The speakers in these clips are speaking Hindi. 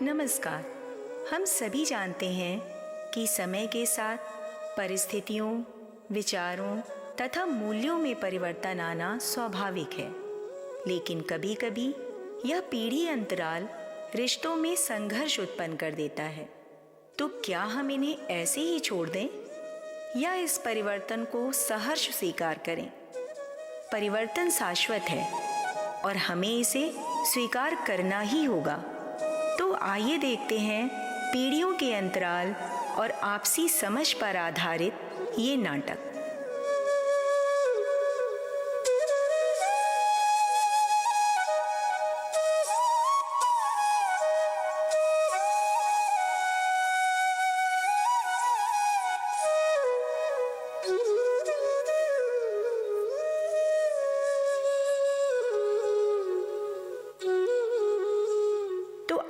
नमस्कार। हम सभी जानते हैं कि समय के साथ परिस्थितियों, विचारों तथा मूल्यों में परिवर्तन आना स्वाभाविक है, लेकिन कभी-कभी यह पीढ़ी अंतराल रिश्तों में संघर्ष उत्पन्न कर देता है। तो क्या हम इन्हें ऐसे ही छोड़ दें या इस परिवर्तन को सहर्ष स्वीकार करें? परिवर्तन शाश्वत है और हमें इसे स्वीकार करना ही होगा। तो आइए देखते हैं पीढ़ियों के अंतराल और आपसी समझ पर आधारित ये नाटक।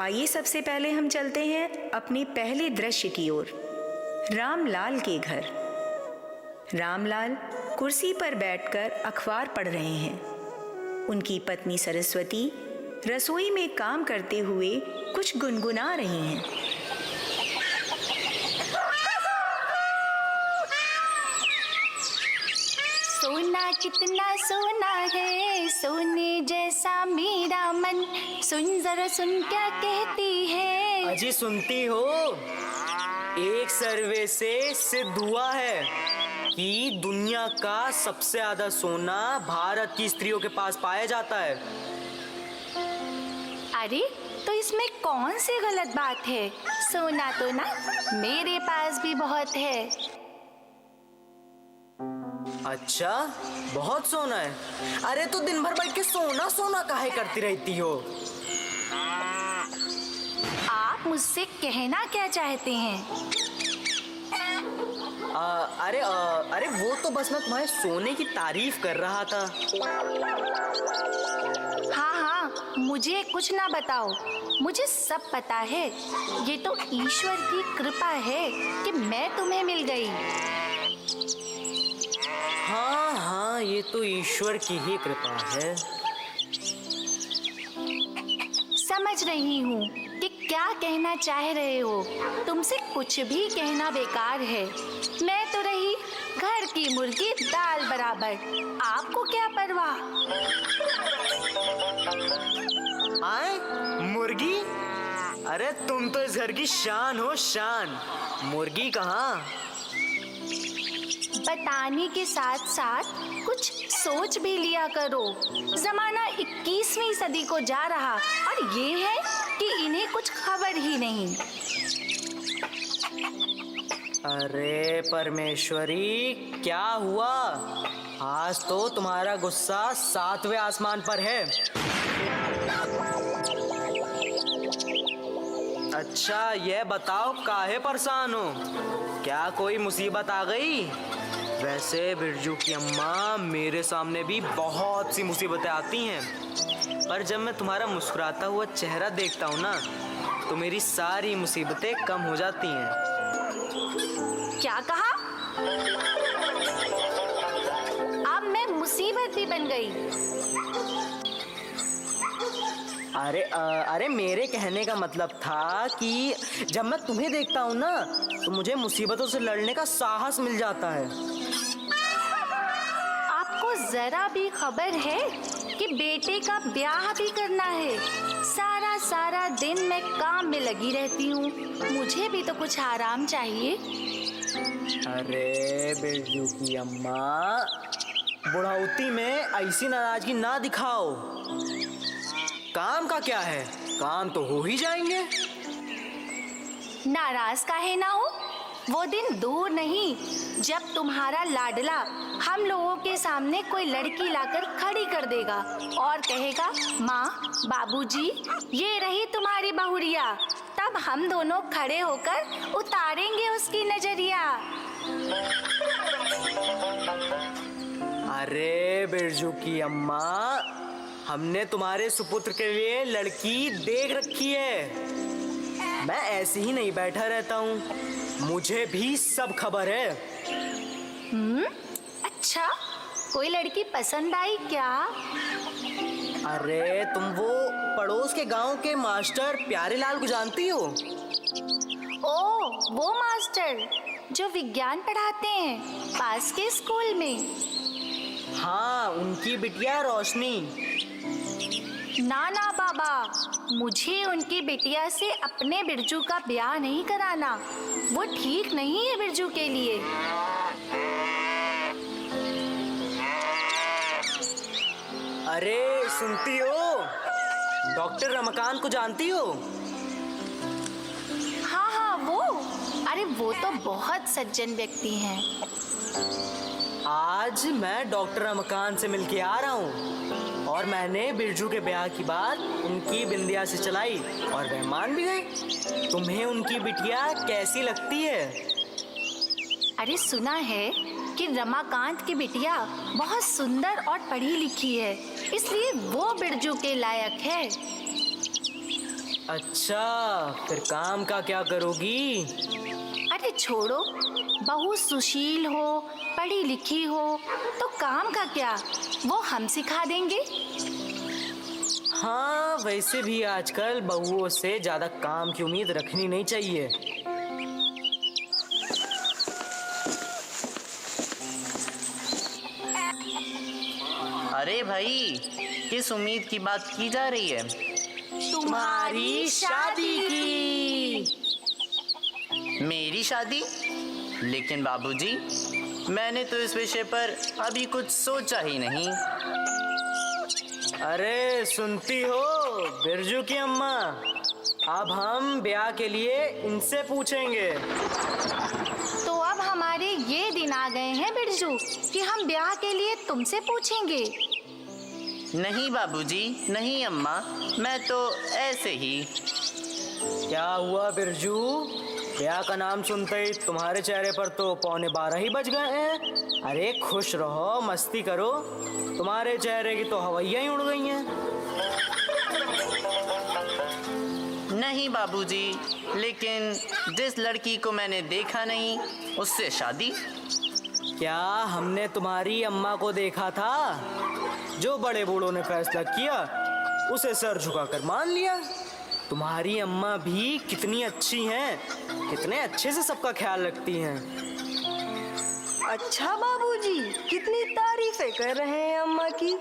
आइए सबसे पहले हम चलते हैं अपने पहले दृश्य की ओर, रामलाल के घर। रामलाल कुर्सी पर बैठकर अखबार पढ़ रहे हैं। उनकी पत्नी सरस्वती रसोई में काम करते हुए कुछ गुनगुना रही हैं। सोना कितना सोना है, सोने जैसा मेरा मन, सुन जरा सुन क्या कहती है। अजी सुनती हो? एक सर्वे से सिद्ध हुआ है कि दुनिया का सबसे ज्यादा सोना भारत की स्त्रियों के पास पाया जाता है। अरे तो इसमें कौन सी गलत बात है? सोना तो ना मेरे पास भी बहुत है। अच्छा, बहुत सोना है? अरे तो दिन भर बैठ के सोना सोना काहे करती रहती हो? आप मुझसे कहना क्या चाहते हैं? अरे वो तो बस मैं तुम्हारे सोने की तारीफ कर रहा था। हाँ, मुझे कुछ ना बताओ, मुझे सब पता है। ये तो ईश्वर की कृपा है कि मैं तुम्हें मिल गई। हाँ, ये तो ईश्वर की ही कृपा है। समझ रही हूँ कि क्या कहना चाह रहे हो। तुमसे कुछ भी कहना बेकार है। मैं तो रही घर की मुर्गी दाल बराबर, आपको क्या परवाह? आए मुर्गी? अरे तुम तो इस घर की शान हो, शान। मुर्गी कहाँ? बताने के साथ साथ कुछ सोच भी लिया करो। जमाना 21वीं सदी को जा रहा और ये है कि इन्हें कुछ खबर ही नहीं। अरे परमेश्वरी, क्या हुआ? आज तो तुम्हारा गुस्सा 7वें आसमान पर है। अच्छा, ये बताओ काहे परेशान हो? क्या कोई मुसीबत आ गई? वैसे बिरजू की अम्मा, मेरे सामने भी बहुत सी मुसीबतें आती हैं, पर जब मैं तुम्हारा मुस्कुराता हुआ चेहरा देखता हूँ ना, तो मेरी सारी मुसीबतें कम हो जाती हैं। क्या कहा? अब मैं मुसीबत भी बन गई? अरे मेरे कहने का मतलब था कि जब मैं तुम्हें देखता हूँ ना, तो मुझे मुसीबतों से लड़ने का साहस मिल जाता है। आपको जरा भी खबर है कि बेटे का ब्याह भी करना है? सारा दिन मैं काम में लगी रहती हूँ, मुझे भी तो कुछ आराम चाहिए। अरे बिरजू की अम्मा, बुढ़ाउती में ऐसी नाराजगी ना दिखाओ। काम का क्या है, काम तो हो ही जाएंगे। नाराज काहे ना हो? वो दिन दूर नहीं जब तुम्हारा लाडला हम लोगों के सामने कोई लड़की लाकर खड़ी कर देगा और कहेगा, माँ, बाबूजी, ये रही तुम्हारी बहुरिया। तब हम दोनों खड़े होकर उतारेंगे उसकी नजरिया। अरे बिरजू की अम्मा, हमने तुम्हारे सुपुत्र के लिए लड़की देख रखी है। मैं ऐसे ही नहीं बैठा रहता हूँ, मुझे भी सब खबर है। अच्छा, कोई लड़की पसंद आई क्या? अरे तुम वो पड़ोस के गांव के मास्टर प्यारेलाल को जानती हो? ओ, वो मास्टर जो विज्ञान पढ़ाते हैं पास के स्कूल में। हाँ, उनकी बिटिया रोशनी। ना ना बाबा, मुझे उनकी बिटिया से अपने बिरजू का ब्याह नहीं कराना। वो ठीक नहीं है बिरजू के लिए। अरे सुनती हो? डॉक्टर रमाकांत को जानती हो? हाँ हाँ, वो। अरे वो तो बहुत सज्जन व्यक्ति हैं। आज मैं डॉक्टर रमाकांत से मिलके आ रहा हूँ और मैंने बिरजू के ब्याह की बात उनकी बिंदिया से चलाई और वह मान भी गए। तुम्हें उनकी बिटिया कैसी लगती है? अरे सुना है कि रमाकांत की बिटिया बहुत सुंदर और पढ़ी लिखी है, इसलिए वो बिरजू के लायक है। अच्छा, फिर काम का क्या करोगी? अरे छोड़ो, बहू सुशील हो, पढ़ी लिखी हो तो काम का क्या, वो हम सिखा देंगे। हाँ, वैसे भी आजकल बहुओं से ज्यादा काम की उम्मीद रखनी नहीं चाहिए। अरे भाई, किस उम्मीद की बात की जा रही है? तुम्हारी शादी की। मेरी शादी? लेकिन बाबूजी, मैंने तो इस विषय पर अभी कुछ सोचा ही नहीं। अरे सुनती हो बिरजू की अम्मा, अब हम ब्याह के लिए इनसे पूछेंगे। तो अब हमारे ये दिन आ गए हैं बिरजू कि हम ब्याह के लिए तुमसे पूछेंगे। नहीं बाबूजी, नहीं अम्मा, मैं तो ऐसे ही। क्या हुआ बिरजू? ब्याह का नाम सुनते ही तुम्हारे चेहरे पर तो 11:15 ही बज गए हैं। अरे खुश रहो, मस्ती करो, तुम्हारे चेहरे की तो हवैया ही उड़ गई हैं। नहीं बाबूजी, लेकिन जिस लड़की को मैंने देखा नहीं उससे शादी? क्या हमने तुम्हारी अम्मा को देखा था? जो बड़े बूढ़ों ने फैसला किया उसे सर झुकाकर मान लिया। तुम्हारी अम्मा भी कितनी अच्छी हैं, कितने अच्छे से सबका ख्याल रखती हैं। अच्छा बाबूजी, कितनी तारीफें कर रहे हैं अम्मा की।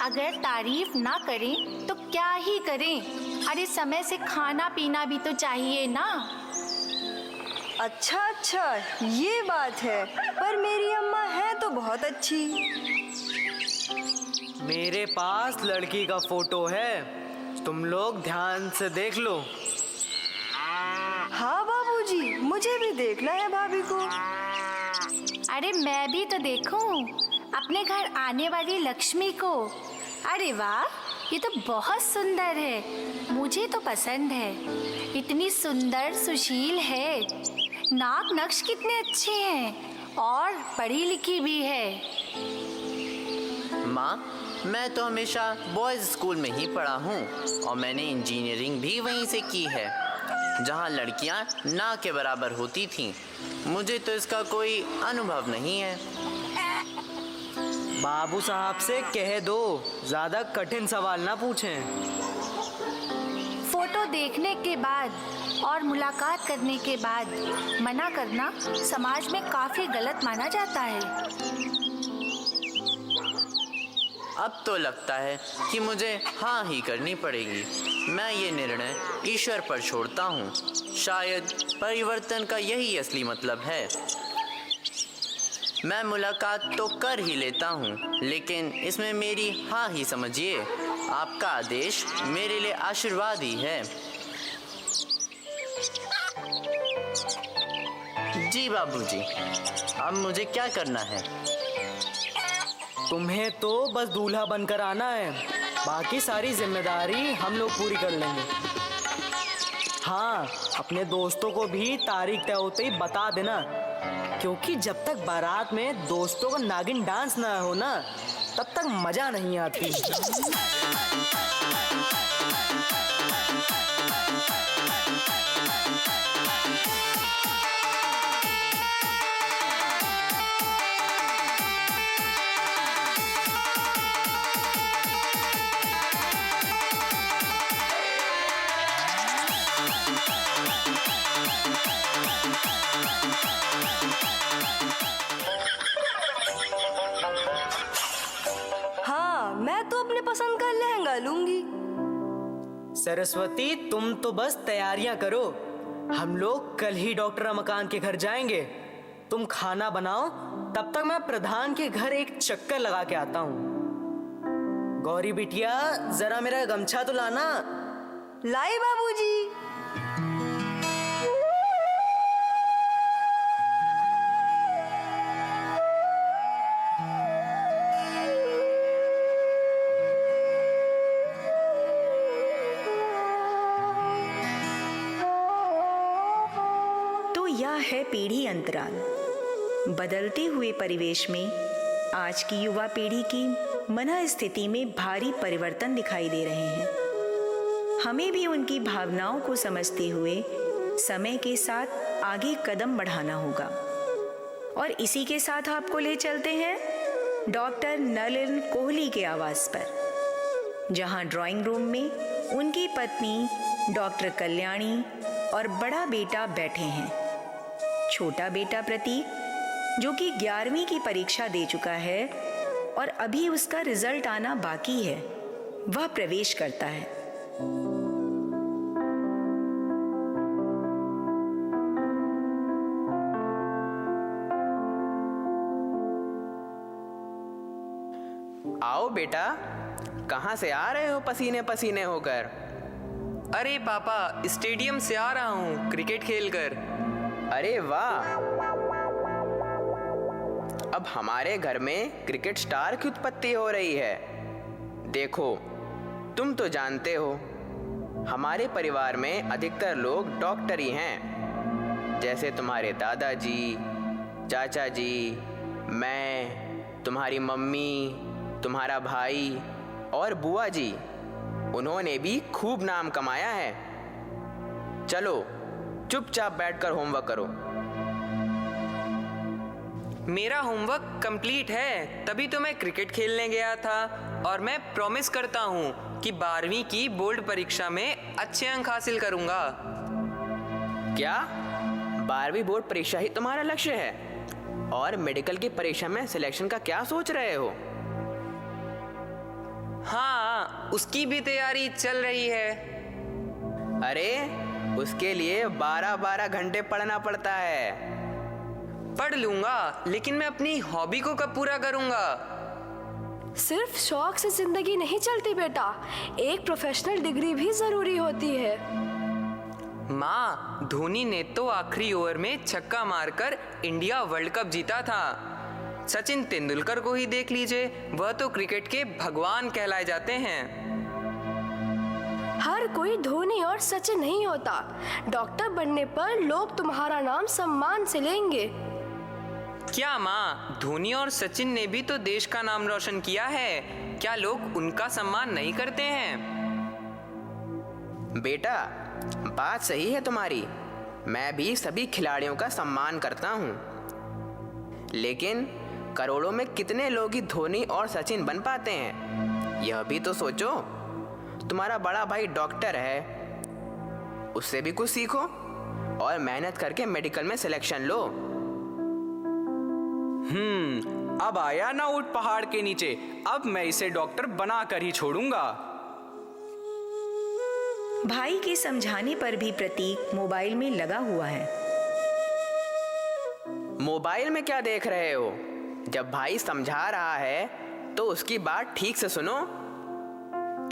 अगर तारीफ ना करें तो क्या ही करें। अरे समय से खाना पीना भी तो चाहिए ना। अच्छा अच्छा, ये बात है, पर मेरी अम्मा है तो बहुत अच्छी। मेरे पास लड़की का फोटो है, तुम लोग ध्यान से देख लो। हाँ बाबूजी, मुझे भी देखना है भाभी को। अरे मैं भी तो देखूं अपने घर आने वाली लक्ष्मी को। अरे वाह, ये तो बहुत सुंदर है, मुझे तो पसंद है। इतनी सुंदर सुशील है, नाक नक्श कितने अच्छे हैं और पढ़ी लिखी भी है। माँ, मैं तो हमेशा बॉयज स्कूल में ही पढ़ा हूँ और मैंने इंजीनियरिंग भी वहीं से की है, जहाँ लड़कियाँ ना के बराबर होती थीं। मुझे तो इसका कोई अनुभव नहीं है। बाबू साहब से कह दो, ज्यादा कठिन सवाल ना पूछें। फोटो देखने के बाद और मुलाकात करने के बाद मना करना समाज में काफी गलत माना जाता है। अब तो लगता है कि मुझे हाँ ही करनी पड़ेगी। मैं ये निर्णय ईश्वर पर छोड़ता हूँ। शायद परिवर्तन का यही असली मतलब है। मैं मुलाकात तो कर ही लेता हूँ, लेकिन इसमें मेरी हाँ ही समझिए। आपका आदेश मेरे लिए आशीर्वाद ही है। जी बाबूजी, अब मुझे क्या करना है? तुम्हें तो बस दूल्हा बनकर आना है, बाकी सारी जिम्मेदारी हम लोग पूरी कर लेंगे। हाँ, अपने दोस्तों को भी तारीख तय होते ही बता देना, क्योंकि जब तक बारात में दोस्तों का नागिन डांस ना हो ना, तब तक मजा नहीं आती। पसंद का लहंगा लूंगी। सरस्वती, तुम तो बस तैयारियां करो, हम लोग कल ही डॉक्टर रमाकांत के घर जाएंगे। तुम खाना बनाओ, तब तक मैं प्रधान के घर एक चक्कर लगा के आता हूँ। गौरी बिटिया, जरा मेरा गमछा तो लाना। लाई बाबूजी। तो यह है पीढ़ी अंतराल। बदलते हुए परिवेश में आज की युवा पीढ़ी की मन स्थिति में भारी परिवर्तन दिखाई दे रहे हैं। हमें भी उनकी भावनाओं को समझते हुए समय के साथ आगे कदम बढ़ाना होगा। और इसी के साथ आपको ले चलते हैं डॉक्टर नलिन कोहली के आवास पर, जहां ड्राइंग रूम में उनकी पत्नी डॉक्टर कल्याणी और बड़ा बेटा बैठे हैं। छोटा बेटा प्रतीक, जो कि 11वीं की परीक्षा दे चुका है और अभी उसका रिजल्ट आना बाकी है, वह प्रवेश करता है। आओ बेटा, कहाँ से आ रहे हो पसीने पसीने होकर? अरे पापा, स्टेडियम से आ रहा हूँ क्रिकेट खेलकर। अरे वाह! अब हमारे घर में क्रिकेट स्टार की उत्पत्ति हो रही है। देखो, तुम तो जानते हो, हमारे परिवार में अधिकतर लोग डॉक्टर ही हैं। जैसे तुम्हारे दादाजी, चाचा जी, मैं, तुम्हारी मम्मी, तुम्हारा भाई और बुआ जी, उन्होंने भी खूब नाम कमाया है। चलो चुपचाप बैठकर होमवर्क करो। मेरा होमवर्क कंप्लीट है, तभी तो मैं क्रिकेट खेलने गया था। और मैं प्रॉमिस करता हूँ कि 12वीं की बोर्ड परीक्षा में अच्छे अंक हासिल करूँगा। क्या 12वीं बोर्ड परीक्षा ही तुम्हारा लक्ष्य है? और मेडिकल की परीक्षा में सिलेक्शन का क्या सोच रहे हो? हाँ, उसकी भी तैयारी चल रही है। अरे, उसके लिए 12-12 घंटे पढ़ना पड़ता है। पढ़ लूंगा, लेकिन मैं अपनी हॉबी को कब पूरा करूंगा? सिर्फ शौक से जिंदगी नहीं चलती बेटा, एक प्रोफेशनल डिग्री भी जरूरी होती है। माँ, धोनी ने तो आखिरी ओवर में छक्का मारकर इंडिया वर्ल्ड कप जीता था। सचिन तेंदुलकर को ही देख लीजिए, वह तो क्रिकेट के भगवान कहलाए जाते हैं। हर कोई धोनी और सचिन नहीं होता। डॉक्टर बनने पर लोग तुम्हारा नाम सम्मान से लेंगे। क्या माँ, धोनी और सचिन ने भी तो देश का नाम रोशन किया है, क्या लोग उनका सम्मान नहीं करते हैं? बेटा, बात सही है तुम्हारी। मैं भी सभी खिलाड़ियों का सम्मान करता हूँ, लेकिन करोड़ों में कितने लोग ही धोनी और सचिन बन पाते हैं, यह भी तो सोचो। तुम्हारा बड़ा भाई डॉक्टर है, उससे भी कुछ सीखो और मेहनत करके मेडिकल में सिलेक्शन लो। अब आया ना ऊंट पहाड़ के नीचे, अब मैं इसे डॉक्टर बना कर ही छोड़ूंगा। भाई के समझाने पर भी प्रतीक मोबाइल में लगा हुआ है। मोबाइल में क्या देख रहे हो? जब भाई समझा रहा है तो उसकी बात ठीक से सुनो।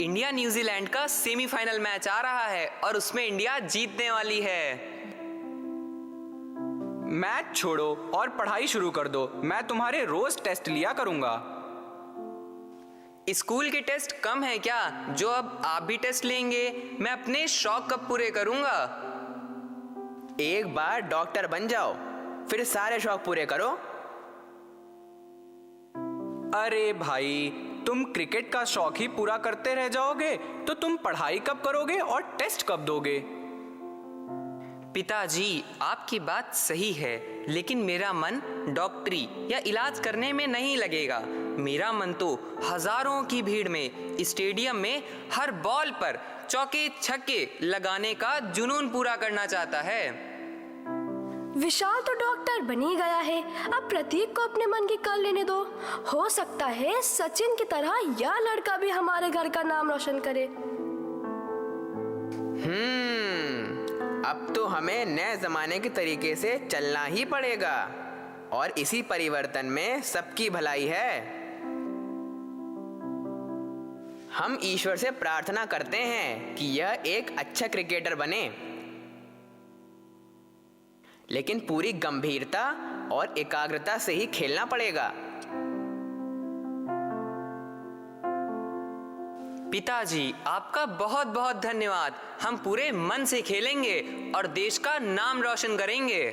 इंडिया न्यूजीलैंड का सेमीफाइनल मैच आ रहा है और उसमें इंडिया जीतने वाली है। मैच छोड़ो और पढ़ाई शुरू कर दो, मैं तुम्हारे रोज टेस्ट लिया करूंगा। स्कूल के टेस्ट कम है क्या, जो अब आप भी टेस्ट लेंगे? मैं अपने शौक कब पूरे करूंगा? एक बार डॉक्टर बन जाओ, फिर सारे शौक पूरे करो। अरे भाई, तुम क्रिकेट का शौक ही पूरा करते रह जाओगे तो तुम पढ़ाई कब करोगे और टेस्ट कब दोगे? पिताजी, आपकी बात सही है, लेकिन मेरा मन डॉक्टरी या इलाज करने में नहीं लगेगा। मेरा मन तो हजारों की भीड़ में स्टेडियम में हर बॉल पर चौके छक्के लगाने का जुनून पूरा करना चाहता है। विशाल तो डॉक्टर बन ही गया है, अब प्रतीक को अपने मन की कर लेने दो। हो सकता है सचिन की तरह यह लड़का भी हमारे घर का नाम रोशन करे। अब तो हमें नए जमाने के तरीके से चलना ही पड़ेगा और इसी परिवर्तन में सबकी भलाई है। हम ईश्वर से प्रार्थना करते हैं कि यह एक अच्छा क्रिकेटर बने, लेकिन पूरी गंभीरता और एकाग्रता से ही खेलना पड़ेगा। पिताजी, आपका बहुत बहुत धन्यवाद। हम पूरे मन से खेलेंगे और देश का नाम रोशन करेंगे।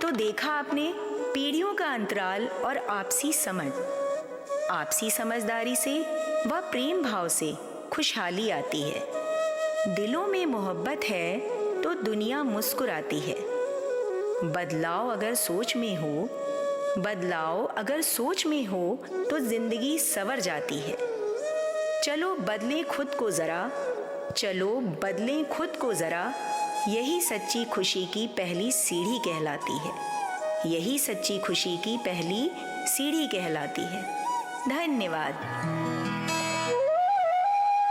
तो देखा आपने पीढ़ियों का अंतराल और आपसी समझदारी से व प्रेम भाव से खुशहाली आती है। दिलों में मोहब्बत है तो दुनिया मुस्कुराती है। बदलाव अगर सोच में हो तो जिंदगी संवर जाती है। चलो बदलें खुद को जरा, यही सच्ची खुशी की पहली सीढ़ी कहलाती है। धन्यवाद।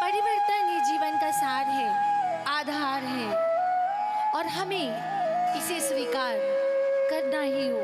परिवर्तन ही जीवन का सार है, आधार है और हमें इसे स्वीकार करना ही होगा।